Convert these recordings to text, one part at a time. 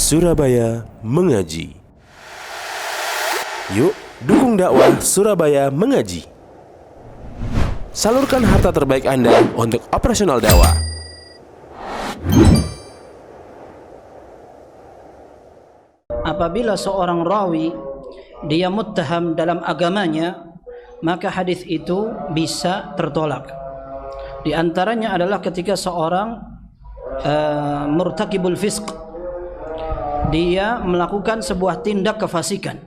Surabaya Mengaji. Yuk, dukung dakwah Surabaya Mengaji. Salurkan harta terbaik Anda untuk operasional dakwah. Apabila seorang rawi dia muttaham dalam agamanya, maka hadis itu bisa tertolak. Di antaranya adalah ketika seorang murtakibul fisq, dia melakukan sebuah tindak kefasikan,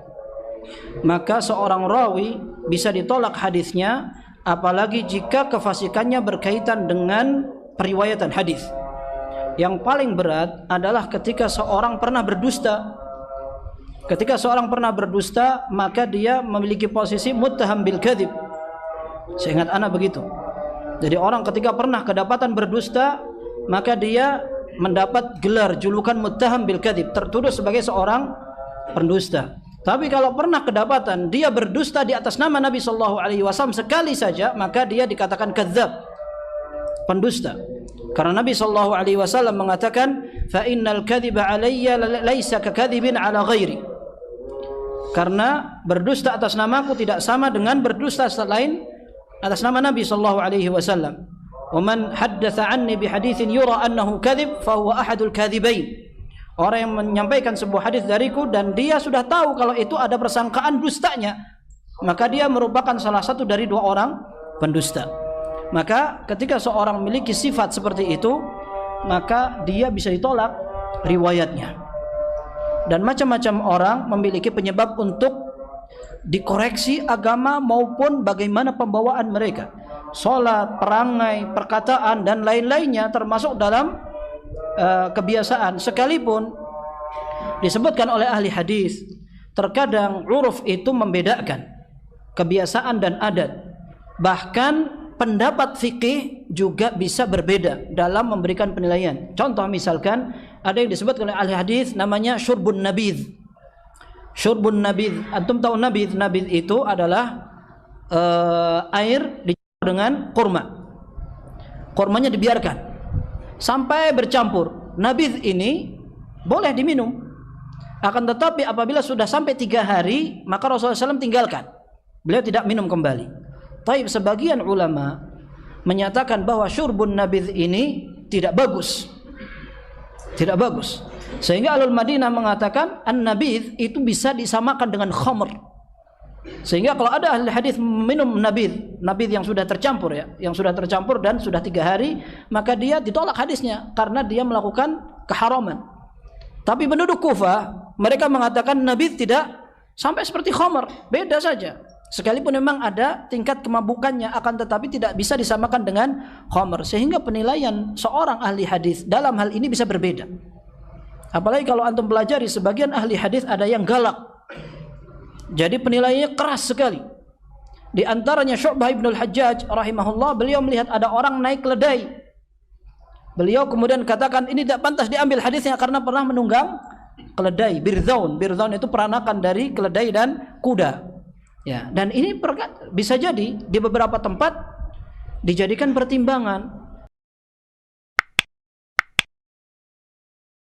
maka seorang rawi bisa ditolak hadisnya, apalagi jika kefasikannya berkaitan dengan periwayatan hadis. Yang paling berat adalah ketika seorang pernah berdusta. Ketika seorang pernah berdusta, maka dia memiliki posisi muttaham bil kadzib. Seingat ana begitu. Jadi orang ketika pernah kedapatan berdusta, maka dia mendapat gelar julukan muttaham bil kadzib, tertuduh sebagai seorang pendusta. Tapi kalau pernah kedapatan dia berdusta di atas nama Nabi sallallahu alaihi wasallam sekali saja, maka dia dikatakan kadzab, pendusta. Karena Nabi sallallahu alaihi wasallam mengatakan, "Fa innal kadziba alayya laisa kakadzibin ala ghairi." Karena berdusta atas namaku tidak sama dengan berdusta selain atas nama Nabi sallallahu alaihi wasallam. "Wa man haddatsa anni bi haditsin yura annahu kadzib fa huwa ahadul kadzibain." Orang yang menyampaikan sebuah hadis dariku dan dia sudah tahu kalau itu ada persangkaan dustanya, maka dia merupakan salah satu dari dua orang pendusta. Maka ketika seorang memiliki sifat seperti itu, maka dia bisa ditolak riwayatnya. Dan macam-macam orang memiliki penyebab untuk dikoreksi agama maupun bagaimana pembawaan mereka, sholat, perangai, perkataan dan lain-lainnya, termasuk dalam kebiasaan. Sekalipun disebutkan oleh ahli hadis, terkadang uruf itu membedakan kebiasaan dan adat. Bahkan pendapat fikih juga bisa berbeda dalam memberikan penilaian. Contoh misalkan ada yang disebut oleh ahli hadis namanya syurbun nabidh. Syurbun nabidh, antum tahu nabidh? Nabidh itu adalah air dicampur dengan kurma. Kurmanya dibiarkan sampai bercampur. Nabidh ini boleh diminum. Akan tetapi apabila sudah sampai 3 hari, maka Rasulullah SAW tinggalkan. Beliau tidak minum kembali. Tapi sebagian ulama menyatakan bahwa syurbun nabidh ini tidak bagus. Tidak bagus. Sehingga Ahlul Madinah mengatakan an-nabidh itu bisa disamakan dengan khamr. Sehingga kalau ada ahli hadis minum nabidh yang sudah tercampur yang sudah tercampur dan sudah 3 hari, maka dia ditolak hadisnya karena dia melakukan keharaman. Tapi penduduk Kufah mereka mengatakan nabidh tidak sampai seperti khamr, beda saja. Sekalipun memang ada tingkat kemabukannya, akan tetapi tidak bisa disamakan dengan khamr. Sehingga penilaian seorang ahli hadis dalam hal ini bisa berbeda. Apalagi kalau antum pelajari, sebagian ahli hadis ada yang galak. Jadi penilaiannya keras sekali. Di antaranya Syu'bah ibn al-Hajjaj rahimahullah, beliau melihat ada orang naik keledai. Beliau kemudian katakan ini tidak pantas diambil hadisnya karena pernah menunggang keledai, birzaun. Birzaun itu peranakan dari keledai dan kuda. Ya, dan ini bisa jadi di beberapa tempat dijadikan pertimbangan.